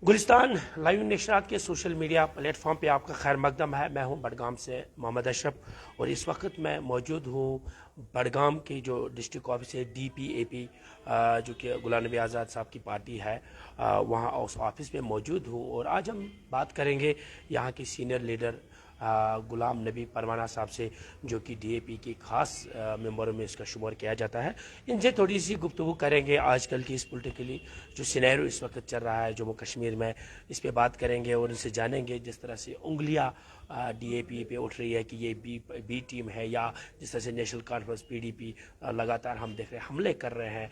Gulistan live नशरात के social media platform पे आपका खैर मकदम है। मैं हूं बडगाम से मोहम्मद अशरफ और इस वक्त मैं मौजूद हूं बडगाम की जो डिस्ट्रिक्ट ऑफिस है DPAP जो कि गुलाम नबी आज़ाद साहब की पार्टी है, वहां उस ऑफिस में मौजूद हूं और आज हम बात करेंगे यहाँ के सीनियर लीडर गुलाम नबी परवाना साहब से, जो कि DAP की खास मेंबरों में इसका शुमार किया जाता है। इनसे थोड़ी सी गुफ्तगू करेंगे आजकल की इस पॉलिटिकली जो सिनेरियो इस वक्त चल रहा है जम्मू कश्मीर में, इस पे बात करेंगे और इनसे जानेंगे जिस तरह से उंगलियां DAP पे उठ रही है कि ये बी टीम है, या जिस तरह से नेशनल कॉन्फ्रेंस PDP लगातार हम देख रहे हैं हमले कर रहे हैं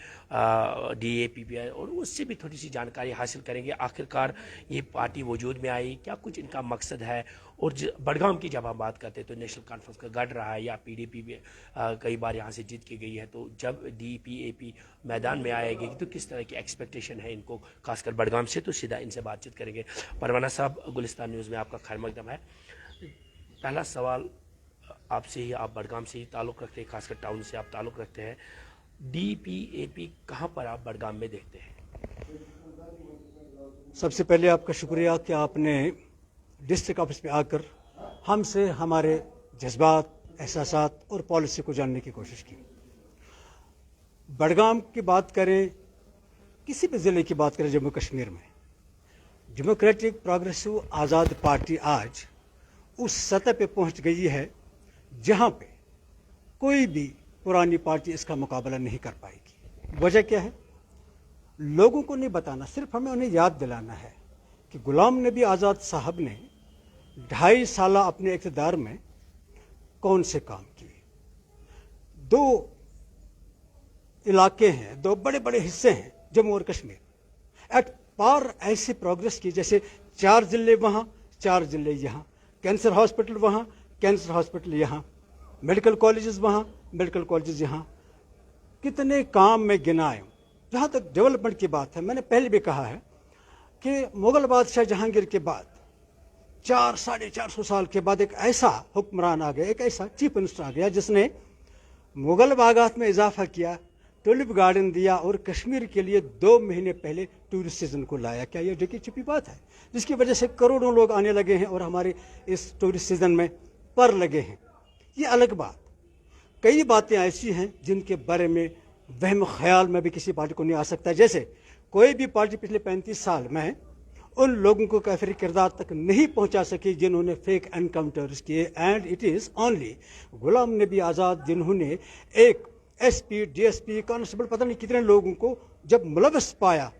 DAP पे, और उससे भी थोड़ी सी जानकारी हासिल करेंगे आखिरकार ये पार्टी वजूद में आई, क्या कुछ इनका मकसद है। और बडगाम की जब हम बात करते हैं तो नेशनल कॉन्फ्रेंस का गढ़ रहा है, या PDP भी कई बार यहाँ से जीत के गई है, तो जब DPAP मैदान में आएगी तो किस तरह की एक्सपेक्टेशन है इनको खासकर बडगाम से, तो सीधा इनसे बातचीत करेंगे। परवाना साहब, गुलिस्तान न्यूज़ में आपका खैर मकदम है। पहला सवाल आपसे ही, आप बडगाम से ही ताल्लुक़ रखते हैं, खासकर टाउन से आप ताल्लुक़ रखते हैं, DPAP कहाँ पर आप बडगाम में देखते हैं? सबसे पहले आपका शुक्रिया कि आपने डिस्ट्रिक्ट ऑफिस में आकर हमसे हमारे जज्बात, एहसासात और पॉलिसी को जानने की कोशिश की। बडगाम की बात करें, किसी भी ज़िले की बात करें जम्मू कश्मीर में, डेमोक्रेटिक प्रोग्रेसिव आज़ाद पार्टी आज उस सतह पे पहुंच गई है जहां पे कोई भी पुरानी पार्टी इसका मुकाबला नहीं कर पाएगी। वजह क्या है? लोगों को नहीं बताना, सिर्फ हमें उन्हें याद दिलाना है कि गुलाम नबी आज़ाद साहब ने 2.5 साल अपने इक़्तिदार में कौन से काम किए। 2 इलाके हैं, 2 बड़े बड़े हिस्से हैं जम्मू और कश्मीर, एट पार ऐसी प्रोग्रेस की जैसे 4 ज़िले वहाँ, 4 ज़िले यहाँ, कैंसर हॉस्पिटल वहाँ, कैंसर हॉस्पिटल यहाँ, मेडिकल कॉलेजेस वहाँ, मेडिकल कॉलेजेस यहाँ। कितने काम में गिनाए। जहाँ तक डेवलपमेंट की बात है, मैंने पहले भी कहा है कि मुगल बादशाह जहांगीर के बाद 400-450 साल के बाद एक ऐसा हुक्मरान आ गया, एक ऐसा चीफ मिनिस्टर आ गया जिसने मुगल बागात में इजाफा किया, टुलिप गार्डन दिया और कश्मीर के लिए 2 महीने पहले टूरिस्ट सीजन को लाया। क्या ये ढकी छिपी बात है? जिसकी वजह से करोड़ों लोग आने लगे हैं और हमारे इस टूरिस्ट सीजन में पर लगे हैं। ये अलग बात। कई बातें ऐसी हैं जिनके बारे में वहम ख्याल में भी किसी पार्टी को नहीं आ सकता। जैसे कोई भी पार्टी पिछले 35 साल में उन लोगों को काफिर किरदार तक नहीं पहुंचा सकी जिन्होंने फेक एनकाउंटर्स किए, and it is only Ghulam Nabi Azad जिन्होंने एक SP, DSP, कांस्टेबल, पता नहीं कितने लोगों को जब मुलव्वस पाया,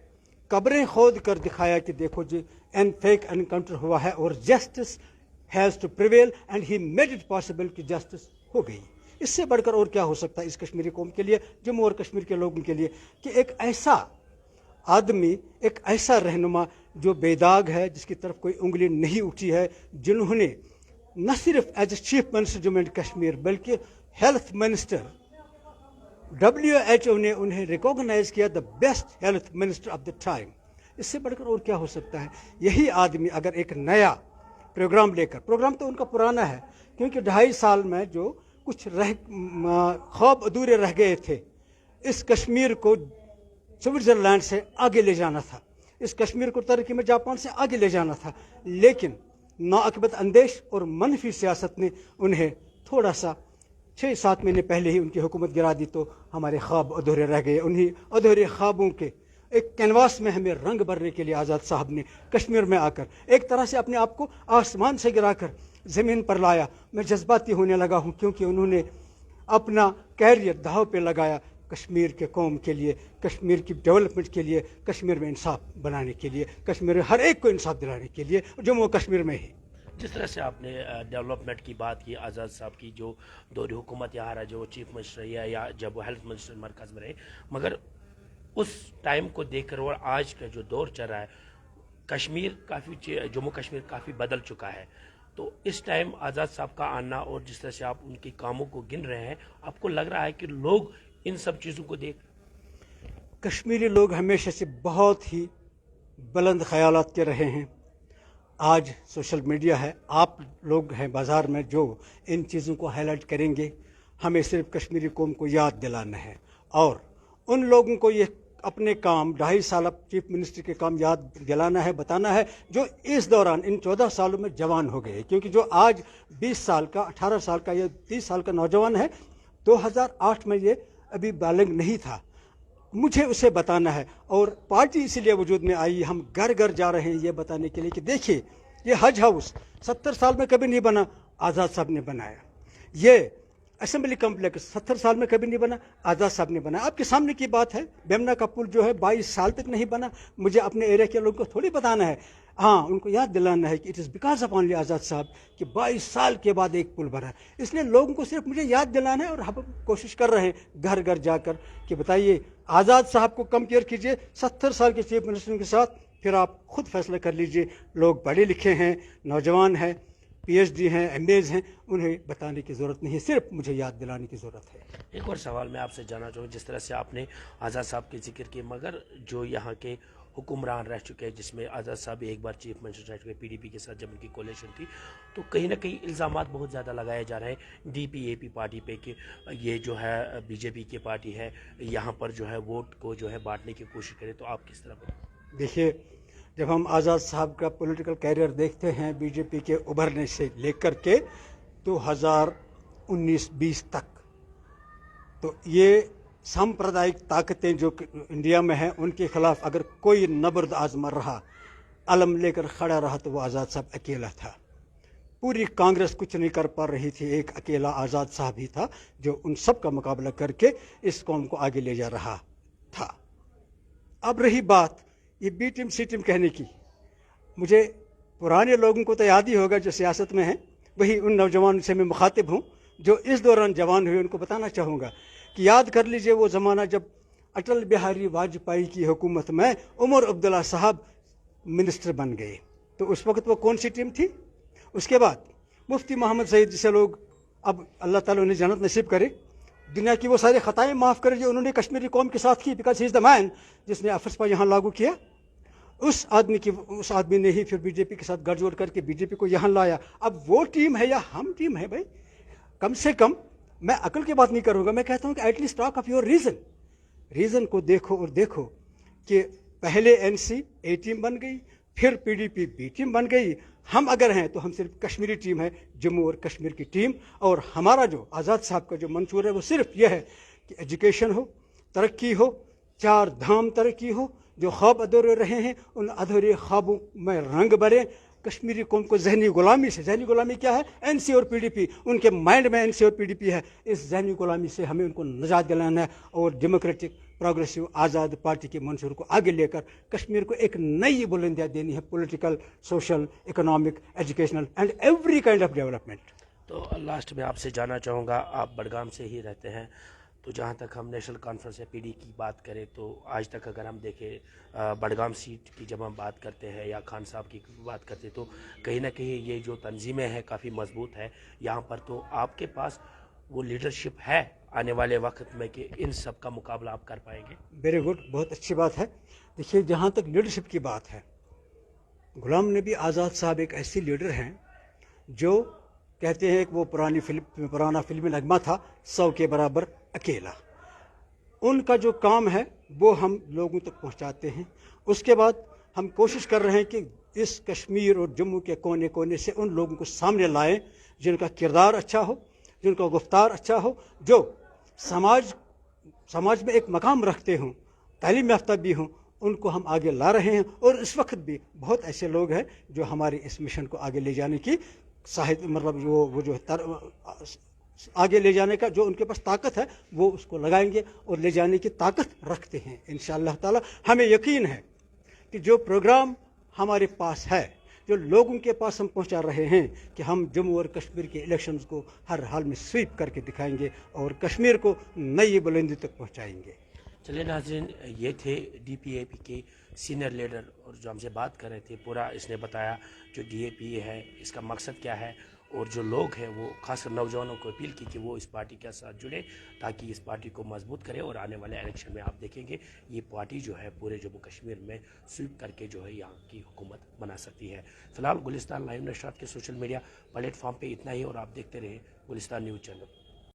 कब्रें खोद कर दिखाया कि देखो जी फेक एनकाउंटर हुआ है और justice has to prevail, and he made it possible कि जस्टिस हो गई। इससे बढ़कर और क्या हो सकता है इस कश्मीरी कौम के लिए, जम्मू और कश्मीर के लोगों के लिए, कि एक ऐसा आदमी, एक ऐसा रहनुमा जो बेदाग है, जिसकी तरफ कोई उंगली नहीं उठी है, जिन्होंने न सिर्फ as a chief minister Jammu and Kashmir बल्कि हेल्थ मिनिस्टर WHO ने उन्हें रिकॉग्नाइज किया the best health minister of the time. इससे बढ़कर और क्या हो सकता है? यही आदमी अगर एक नया प्रोग्राम लेकर, प्रोग्राम तो उनका पुराना है क्योंकि 2.5 साल में जो कुछ ख्वाब अधूरे रह गए थे, इस कश्मीर को स्विट्जरलैंड से आगे ले जाना था, इस कश्मीर को तरक्की में जापान से आगे ले जाना था, लेकिन नाअक़बत अंदेश और मनफी सियासत ने उन्हें थोड़ा सा 6-7 महीने पहले ही उनकी हुकूमत गिरा दी, तो हमारे ख्वाब अधूरे रह गए। उन्हीं अधूरे ख्वाबों के एक कैनवास में हमें रंग भरने के लिए आज़ाद साहब ने कश्मीर में आकर एक तरह से अपने आप को आसमान से गिराकर ज़मीन पर लाया। मैं जज्बाती होने लगा हूँ क्योंकि उन्होंने अपना कैरियर दाव पे लगाया कश्मीर के कौम के लिए, कश्मीर की डेवलपमेंट के लिए, कश्मीर में इंसाफ बनाने के लिए, कश्मीर में हर एक को इंसाफ दिलाने के लिए, जम्मू कश्मीर में ही। जिस तरह से आपने डेवलपमेंट की बात की, आज़ाद साहब की जो दौरी हुकूमत यहाँ रहा, जो चीफ मिनिस्टर रही या जब वो हेल्थ मिनिस्टर मरकज़ में रहे, मगर उस टाइम को देखकर और आज का जो दौर चल रहा है, कश्मीर काफ़ी, जम्मू कश्मीर काफ़ी बदल चुका है। तो इस टाइम आज़ाद साहब का आना और जिस तरह से आप उनके कामों को गिन रहे हैं, आपको लग रहा है कि लोग इन सब चीज़ों को देख, कश्मीरी लोग हमेशा से बहुत ही बुलंद ख्यालात के रहे हैं। आज सोशल मीडिया है, आप लोग हैं बाज़ार में जो इन चीज़ों को हाईलाइट करेंगे। हमें सिर्फ कश्मीरी कौम को याद दिलाना है और उन लोगों को ये अपने काम 2.5 साल अब चीफ मिनिस्टर के काम याद दिलाना है, बताना है, जो इस दौरान इन 14 सालों में जवान हो गए। क्योंकि जो आज 20 साल का, 18 साल का या 30 साल का नौजवान है, 2008 में ये अभी बालिग नहीं था, मुझे उसे बताना है। और पार्टी इसीलिए वजूद में आई, हम घर घर जा रहे हैं ये बताने के लिए कि देखिए ये हज हाउस 70 साल में कभी नहीं बना, आज़ाद साहब ने बनाया। ये असेंबली कॉम्प्लेक्स 70 साल में कभी नहीं बना, आज़ाद साहब ने बनाया। आपके सामने की बात है, बेमना का पुल जो है 22 साल तक नहीं बना। मुझे अपने एरिया के लोगों को थोड़ी बताना है, हाँ उनको याद दिलाना है कि it is because of only Azad साहब कि 22 साल के बाद एक पुल बना। इसलिए लोगों को सिर्फ मुझे याद दिलाना है, और हम कोशिश कर रहे हैं घर घर जाकर कि बताइए आज़ाद साहब को कंपेयर कीजिए 70 साल के चीफ मिनिस्टर के साथ, फिर आप खुद फैसला कर लीजिए। लोग पढ़े लिखे हैं, नौजवान हैं, PhD हैं, MAs हैं, उन्हें बताने की ज़रूरत नहीं है, सिर्फ मुझे याद दिलाने की ज़रूरत है। एक और सवाल मैं आपसे जानना चाहूँ, जिस तरह से आपने आज़ाद साहब के जिक्र किए, मगर जो यहाँ के हुक्मरान रह चुके हैं, जिसमें आज़ाद साहब एक बार चीफ मिनिस्टर रह चुके PDP के साथ जब उनकी कोalition थी, तो कहीं ना कहीं इल्ज़ामात बहुत ज़्यादा लगाए जा रहे हैं DPAP पार्टी पे कि ये जो है BJP की पार्टी है, यहाँ पर जो है वोट को जो है बांटने की कोशिश करे, तो आप किस तरह? देखिए, जब हम आज़ाद साहब का पॉलिटिकल कैरियर देखते हैं बीजेपी के उभरने से लेकर के 2019-20 तक, तो ये सांप्रदायिक ताकतें जो इंडिया में हैं उनके खिलाफ अगर कोई नबर्द आजमा रहा, अलम लेकर खड़ा रहा, तो वो आज़ाद साहब अकेला था। पूरी कांग्रेस कुछ नहीं कर पा रही थी, एक अकेला आज़ाद साहब ही था जो उन सब का मुकाबला करके इस कौम को आगे ले जा रहा था। अब रही बात ये B टीम C टीम कहने की, मुझे पुराने लोगों को तो याद ही होगा जो सियासत में हैं, वही उन नौजवानों से मैं मुखातिब हूँ जो इस दौरान जवान हुए। उनको बताना चाहूँगा कि याद कर लीजिए वो ज़माना जब अटल बिहारी वाजपेयी की हुकूमत में उमर अब्दुल्ला साहब मिनिस्टर बन गए, तो उस वक्त वो कौन सी टीम थी? उसके बाद मुफ्ती मोहम्मद सईद, जिसे लोग अब अल्लाह ताला उन्हें जन्नत नसीब करे, दुनिया की वो सारी ख़ताएँ माफ़ करे जो उन्होंने कश्मीरी कौम के साथ की, because he is the man जिसने अफस्पा यहाँ लागू किया। उस आदमी ने ही फिर बीजेपी के साथ गठजोड़ करके बीजेपी को यहाँ लाया। अब वो टीम है या हम टीम है? भाई कम से कम मैं अकल की बात नहीं करूँगा, मैं कहता हूँ कि at least talk of your reason को देखो, और देखो कि पहले NC A टीम बन गई, फिर PDP B टीम बन गई। हम अगर हैं तो हम सिर्फ कश्मीरी टीम है, जम्मू और कश्मीर की टीम। और हमारा जो आज़ाद साहब का जो मंशूर है वो सिर्फ यह है कि एजुकेशन हो, तरक्की हो, 4 धाम तरक्की हो, जो ख्वाब अधूरे रहे हैं उन अधूरे ख्वाबों में रंग भरे, कश्मीरी कौम को जहनी गुलामी से, जहनी गुलामी क्या है? NC और PDP, उनके माइंड में NC और PDP है, इस जहनी गुलामी से हमें उनको निजात दिलाना है और डेमोक्रेटिक प्रोग्रेसिव आज़ाद पार्टी के मंशूर को आगे लेकर कश्मीर को एक नई बुलंदियाँ देनी है, political, social, economic, educational and every kind of development. तो लास्ट में आपसे जानना चाहूँगा, आप बडगाम से ही रहते हैं, तो जहाँ तक हम नेशनल कॉन्फ्रेंस या PD की बात करें, तो आज तक अगर हम देखें बडगाम सीट की जब हम बात करते हैं या खान साहब की बात करते हैं, तो कहीं ना कहीं ये जो तंजीमें हैं काफ़ी मजबूत है यहाँ पर। तो आपके पास वो लीडरशिप है आने वाले वक्त में कि इन सब का मुकाबला आप कर पाएंगे? वेरी गुड, बहुत अच्छी बात है। देखिए, जहाँ तक लीडरशिप की बात है, गुलाम नबी आज़ाद साहब एक ऐसी लीडर हैं जो कहते हैं कि वो पुराना फिल्मी नगमा था, 100 के बराबर अकेला। उनका जो काम है वो हम लोगों तक पहुंचाते हैं। उसके बाद हम कोशिश कर रहे हैं कि इस कश्मीर और जम्मू के कोने कोने से उन लोगों को सामने लाएं जिनका किरदार अच्छा हो, जिनका गुफ्तार अच्छा हो, जो समाज में एक मकाम रखते हों, तालीम याफ्ता भी हों, उनको हम आगे ला रहे हैं। और इस वक्त भी बहुत ऐसे लोग हैं जो हमारे इस मिशन को आगे ले जाने की आगे ले जाने का जो उनके पास ताकत है वो उसको लगाएंगे और ले जाने की ताकत रखते हैं इंशाअल्लाह ताला। हमें यकीन है कि जो प्रोग्राम हमारे पास है, जो लोगों के पास हम पहुंचा रहे हैं, कि हम जम्मू और कश्मीर के इलेक्शंस को हर हाल में स्वीप करके दिखाएंगे और कश्मीर को नई बुलंदी तक पहुंचाएंगे। चलिए नाज़रीन, ये थे DPAP के सीनियर लीडर और जो हमसे बात कर रहे थे, पूरा इसने बताया जो DAP है इसका मकसद क्या है, और जो लोग हैं वो खासकर नौजवानों को अपील की कि वो इस पार्टी के साथ जुड़े ताकि इस पार्टी को मजबूत करें और आने वाले इलेक्शन में आप देखेंगे ये पार्टी जो है पूरे जम्मू कश्मीर में स्वीप करके जो है यहाँ की हुकूमत बना सकती है। फिलहाल गुलिस्तान लाइव नशरात के सोशल मीडिया प्लेटफॉर्म पे इतना ही, और आप देखते रहे गुलिस्तान न्यूज़ चैनल।